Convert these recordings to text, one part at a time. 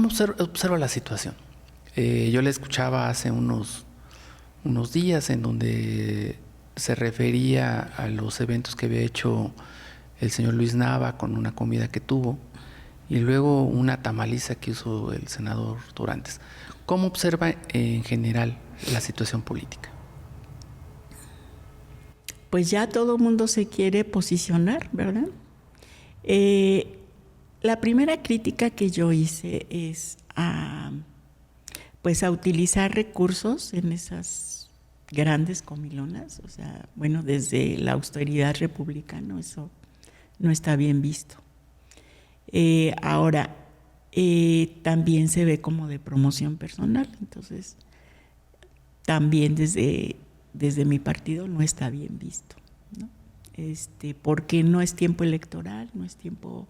¿Cómo observa la situación? Yo le escuchaba hace unos días en donde se refería a los eventos que había hecho el señor Luis Nava con una comida que tuvo y luego una tamaliza que hizo el senador Dorantes. ¿Cómo observa en general la situación política? Pues ya todo el mundo se quiere posicionar, ¿verdad? La primera crítica que yo hice es a utilizar recursos en esas grandes comilonas, o sea, bueno, desde la austeridad republicana, eso no está bien visto. Ahora, también se ve como de promoción personal, entonces también desde mi partido no está bien visto, ¿no? Porque no es tiempo electoral, no es tiempo.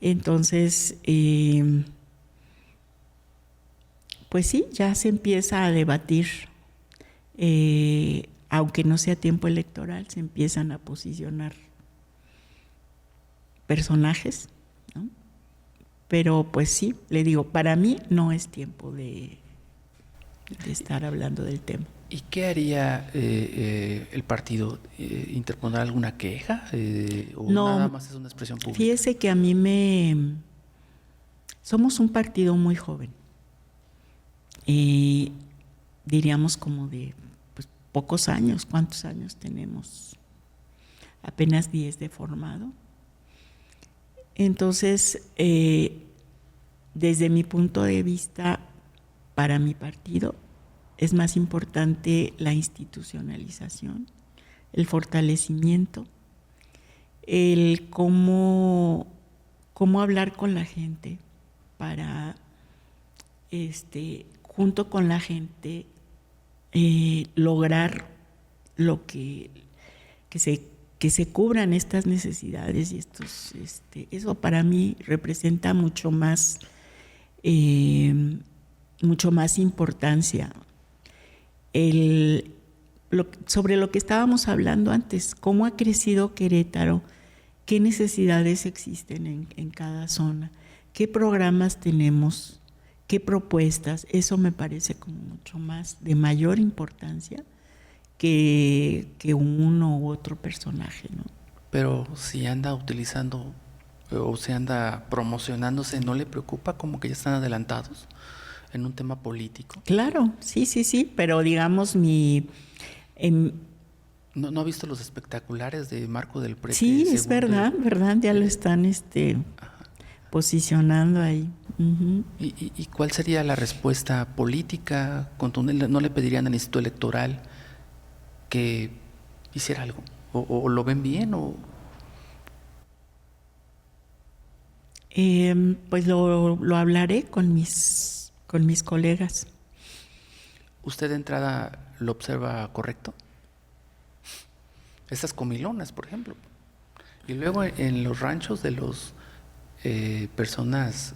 Entonces, pues sí, ya se empieza a debatir, aunque no sea tiempo electoral, se empiezan a posicionar personajes, ¿no? Pero pues sí, le digo, para mí no es tiempo de estar hablando del tema. ¿Y qué haría el partido? ¿Interpondrá alguna queja? ¿O no, nada más es una expresión pública? Fíjese que somos un partido muy joven. Diríamos como de pocos años. ¿Cuántos años tenemos? Apenas 10 de formado. Entonces, desde mi punto de vista, para mi partido es más importante la institucionalización, el fortalecimiento, el cómo hablar con la gente para, junto con la gente, lograr lo que se cubran estas necesidades y eso para mí representa mucho más importancia. Sobre lo que estábamos hablando antes, cómo ha crecido Querétaro, qué necesidades existen en cada zona, qué programas tenemos, qué propuestas, eso me parece como mucho más de mayor importancia que uno u otro personaje, ¿no? Pero si anda utilizando o se anda promocionándose, ¿no le preocupa como que ya están adelantados en un tema político? Claro, sí, pero digamos ¿No ha visto los espectaculares de Marco del Prete? Sí, es verdad, ya lo están posicionando ahí. Uh-huh. ¿Y cuál sería la respuesta política contundente? ¿No le pedirían al Instituto Electoral que hiciera algo? ¿O lo ven bien? Pues lo hablaré con mis colegas. ¿Usted de entrada lo observa correcto? Estas comilonas, por ejemplo. Y luego en los ranchos de los personas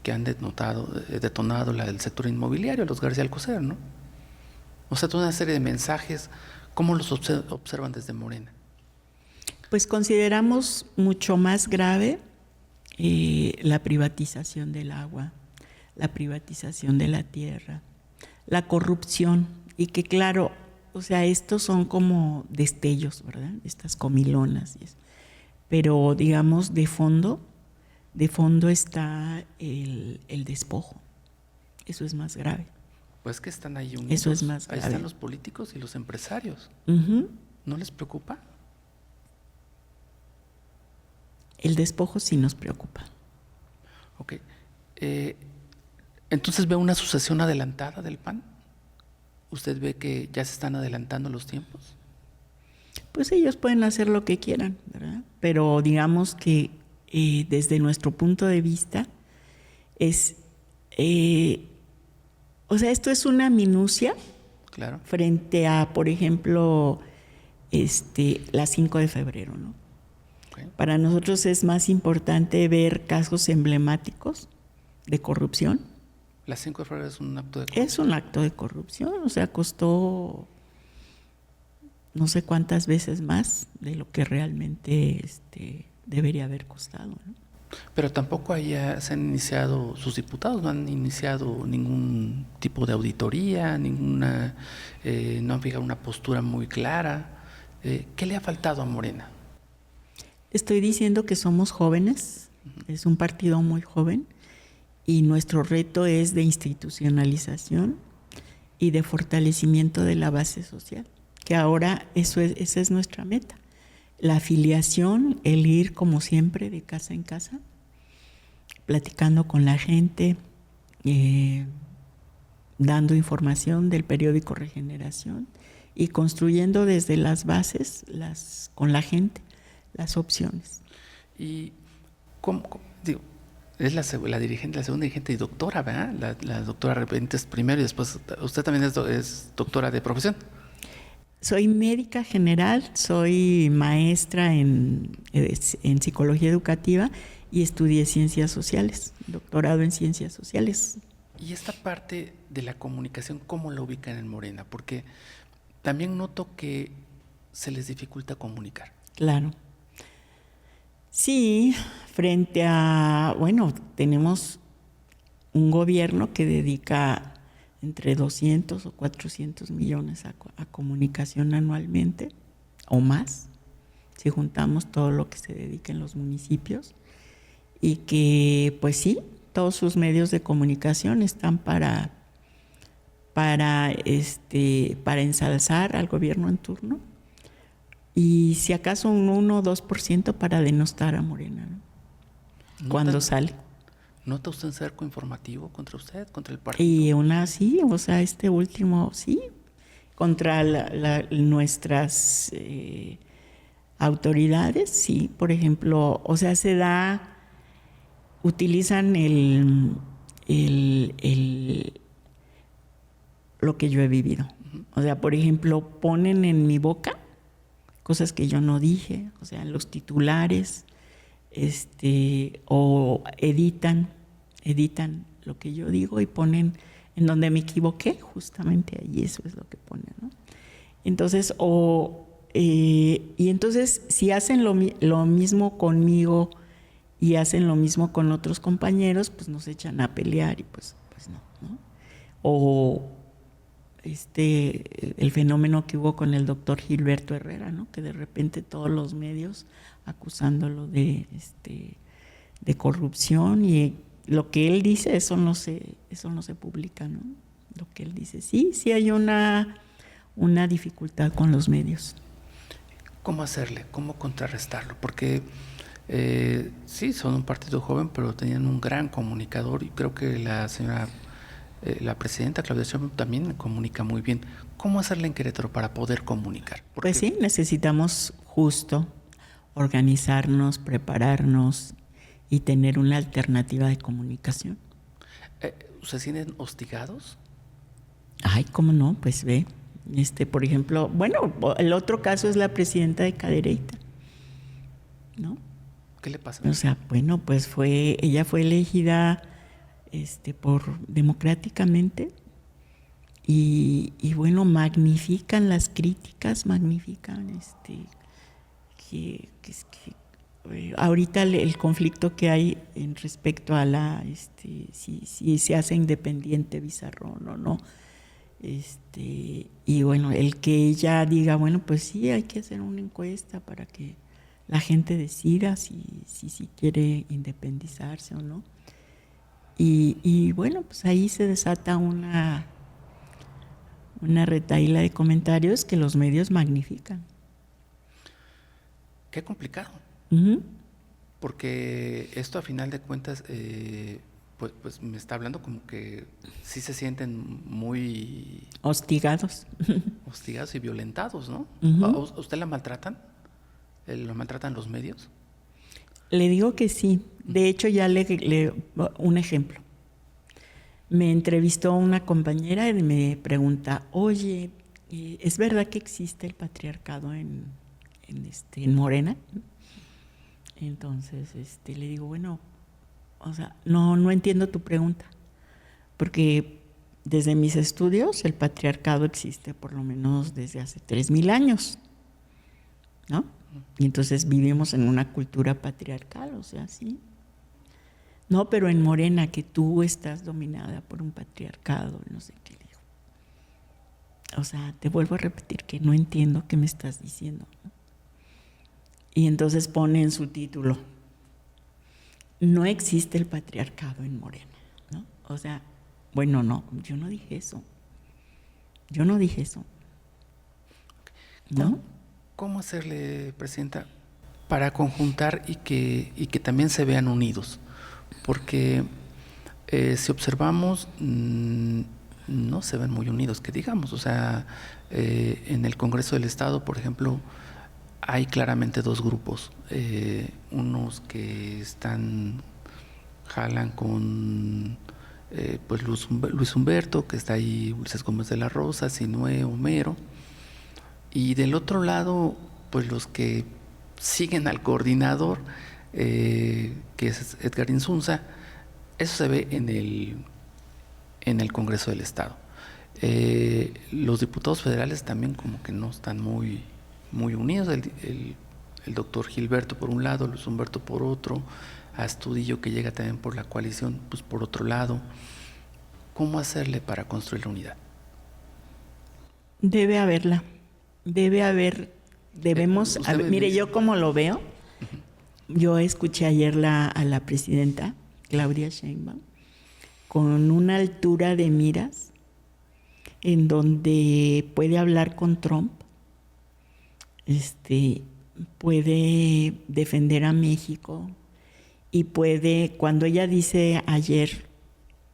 que han detonado el sector inmobiliario, los García Alcocer, ¿no? O sea, toda una serie de mensajes. ¿Cómo los observan desde Morena? Pues consideramos mucho más grave la privatización del agua, la privatización de la tierra, la corrupción, y que claro, o sea, estos son como destellos, ¿verdad? Estas comilonas. Pero digamos, de fondo está el despojo. Eso es más grave. Pues que están ahí unidos. Eso es más grave. Ahí están los políticos y los empresarios. Uh-huh. ¿No les preocupa? El despojo sí nos preocupa. Ok. Entonces, ¿ve una sucesión adelantada del PAN? ¿Usted ve que ya se están adelantando los tiempos? Pues ellos pueden hacer lo que quieran, ¿verdad? Pero digamos que desde nuestro punto de vista es... o sea, esto es una minucia, claro, frente a, por ejemplo, la 5 de febrero, ¿no? Okay. Para nosotros es más importante ver casos emblemáticos de corrupción. ¿La 5 de febrero es un acto de corrupción? Es un acto de corrupción, o sea, costó no sé cuántas veces más de lo que realmente debería haber costado, ¿no? Pero tampoco allá se han iniciado, sus diputados no han iniciado ningún tipo de auditoría, no han fijado una postura muy clara. ¿Qué le ha faltado a Morena? Estoy diciendo que somos jóvenes, es un partido muy joven y nuestro reto es de institucionalización y de fortalecimiento de la base social, que ahora esa es nuestra meta. La afiliación, el ir como siempre de casa en casa, platicando con la gente, dando información del periódico Regeneración y construyendo desde las bases, con la gente, las opciones. Y digo, es la segunda dirigente y doctora, ¿verdad? La doctora Benítez primero y después usted también es doctora de profesión. Soy médica general, soy maestra en psicología educativa y estudié ciencias sociales, doctorado en ciencias sociales. Y esta parte de la comunicación, ¿cómo la ubican en Morena? Porque también noto que se les dificulta comunicar. Claro. Sí, frente a, tenemos un gobierno que dedica entre 200 o 400 millones a comunicación anualmente o más, si juntamos todo lo que se dedica en los municipios, y que pues sí, todos sus medios de comunicación están para ensalzar al gobierno en turno y si acaso un 1 o 2% para denostar a Morena, ¿no? Cuando sale. ¿Nota usted un cerco informativo contra usted, contra el partido? Y sí, este último, sí, contra nuestras autoridades, sí, por ejemplo, utilizan lo que yo he vivido. O sea, por ejemplo, ponen en mi boca cosas que yo no dije, o sea, los titulares, o editan lo que yo digo y ponen en donde me equivoqué, justamente ahí eso es lo que ponen, ¿no? Entonces, y entonces si hacen lo mismo conmigo y hacen lo mismo con otros compañeros, pues nos echan a pelear y pues no. O el fenómeno que hubo con el doctor Gilberto Herrera, ¿no? Que de repente todos los medios acusándolo de corrupción y lo que él dice, eso no se publica, ¿no? Lo que él dice, sí hay una dificultad con los medios. ¿Cómo hacerle? ¿Cómo contrarrestarlo? Porque sí, son un partido joven, pero tenían un gran comunicador y creo que la señora, la presidenta Claudia Sheinbaum también comunica muy bien. ¿Cómo hacerle en Querétaro para poder comunicar? Pues sí, necesitamos justo organizarnos, prepararnos y tener una alternativa de comunicación. ¿Se sienten hostigados? Ay, ¿cómo no? Pues ve, por ejemplo, el otro caso es la presidenta de Cadereyta, ¿no? ¿Qué le pasa? O sea, pues ella fue elegida democráticamente y magnifican las críticas, magnifican que ahorita el conflicto que hay en respecto a si se hace independiente Bizarrón o no, y el que ella diga, pues sí, hay que hacer una encuesta para que la gente decida si quiere independizarse o no, y pues ahí se desata una retahíla de comentarios que los medios magnifican. Qué complicado. Uh-huh. Porque esto a final de cuentas, pues me está hablando como que sí se sienten muy hostigados y violentados, ¿no? Uh-huh. ¿A usted la maltratan? ¿Lo maltratan los medios? Le digo que sí. De hecho, ya un ejemplo. Me entrevistó una compañera y me pregunta, oye, ¿es verdad que existe el patriarcado en Morena? Entonces le digo, no entiendo tu pregunta, porque desde mis estudios el patriarcado existe por lo menos desde hace 3,000 años, ¿no? Y entonces vivimos en una cultura patriarcal, sí. No, pero en Morena, que tú estás dominada por un patriarcado, no sé qué digo. O sea, te vuelvo a repetir que no entiendo qué me estás diciendo, ¿no? Y entonces pone en su título: no existe el patriarcado en Morena, ¿no? O sea, bueno, no, yo no dije eso. Yo no dije eso. ¿No? ¿Cómo hacerle, Presidenta, para conjuntar y que también se vean unidos? Porque si observamos, no se ven muy unidos, que digamos. O sea, en el Congreso del Estado, por ejemplo, hay claramente dos grupos. Unos que jalan con pues Luis Humberto, que está ahí, Ulises Gómez de la Rosa, Sinue, Homero. Y del otro lado, pues los que siguen al coordinador, que es Edgar Insunza. Eso se ve en el Congreso del Estado. Los diputados federales también como que no están muy unidos. El doctor Gilberto por un lado, Luis Humberto por otro, Astudillo, que llega también por la coalición, pues por otro lado. ¿Cómo hacerle para construir la unidad? Debe haberla. Debemos, mire, yo como lo veo, yo escuché ayer a la presidenta Claudia Sheinbaum con una altura de miras en donde puede hablar con Trump, puede defender a México y puede, cuando ella dice ayer,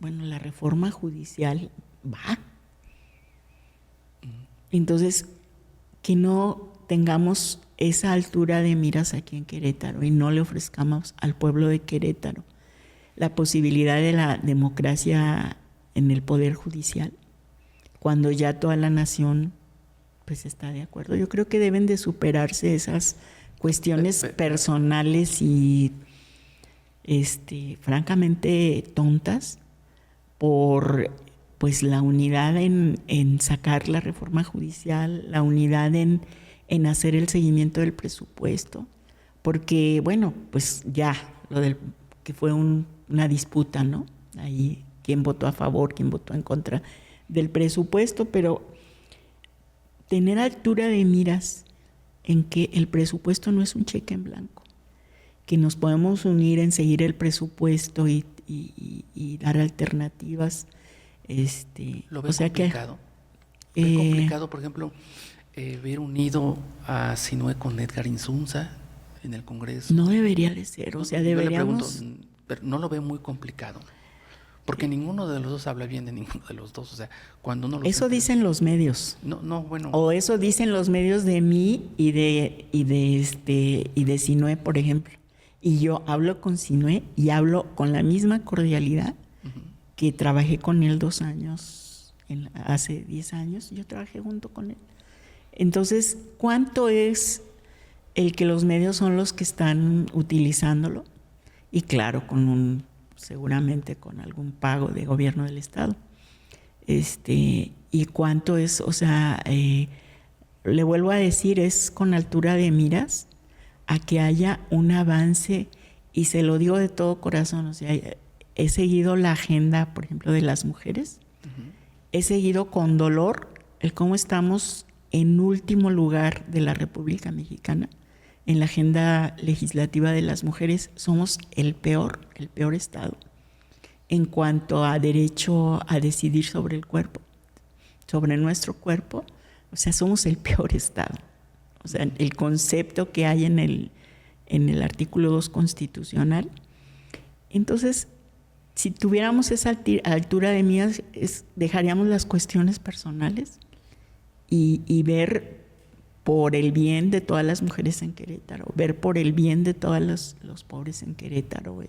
bueno, la reforma judicial va. Entonces, que no tengamos esa altura de miras aquí en Querétaro y no le ofrezcamos al pueblo de Querétaro la posibilidad de la democracia en el Poder Judicial, cuando ya toda la nación pues está de acuerdo. Yo creo que deben de superarse esas cuestiones personales y francamente tontas por pues la unidad en sacar la reforma judicial, la unidad en hacer el seguimiento del presupuesto, porque bueno, pues ya lo del que fue una disputa, ¿no? Ahí quién votó a favor, quién votó en contra del presupuesto, pero tener altura de miras en que el presupuesto no es un cheque en blanco, que nos podemos unir en seguir el presupuesto y dar alternativas. Lo veo o sea complicado. Que, ¿Ve complicado, por ejemplo, ver unido a Sinue con Edgar Insunza en el Congreso? No debería de ser, o sea, deberíamos... Yo le pregunto, pero no lo veo muy complicado, porque ninguno de los dos habla bien de ninguno de los dos. O sea, cuando uno eso dicen los medios. No, bueno. O eso dicen los medios de mí y de Sinue, por ejemplo. Y yo hablo con Sinue y hablo con la misma cordialidad que trabajé con él 2 años, hace 10 años, yo trabajé junto con él. Entonces, ¿cuánto es el que los medios son los que están utilizándolo? Y claro, seguramente con algún pago de gobierno del Estado. Y cuánto es, o sea, le vuelvo a decir, es con altura de miras a que haya un avance, y se lo digo de todo corazón, o sea, he seguido la agenda, por ejemplo, de las mujeres. He seguido con dolor el cómo estamos en último lugar de la República Mexicana en la agenda legislativa de las mujeres. Somos el peor estado en cuanto a derecho a decidir sobre el cuerpo, sobre nuestro cuerpo. O sea, somos el peor estado. O sea, el concepto que hay en el artículo 2 constitucional. Entonces, si tuviéramos esa altura de miras, dejaríamos las cuestiones personales y ver por el bien de todas las mujeres en Querétaro, ver por el bien de todos los pobres en Querétaro.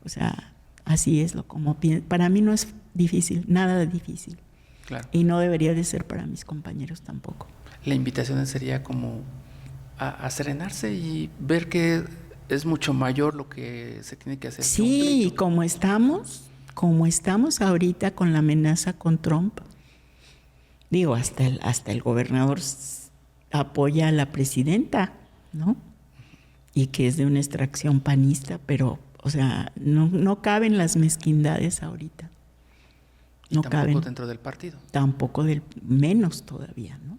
O sea, así es como pienso. Para mí no es difícil, nada de difícil. Claro. Y no debería de ser para mis compañeros tampoco. La invitación sería como a serenarse y ver que es mucho mayor lo que se tiene que hacer. Sí, como estamos ahorita con la amenaza con Trump, digo, hasta el gobernador apoya a la presidenta, ¿no? Y que es de una extracción panista, pero, O sea, no caben las mezquindades ahorita. Y No tampoco caben. dentro del partido. Tampoco menos todavía, ¿no?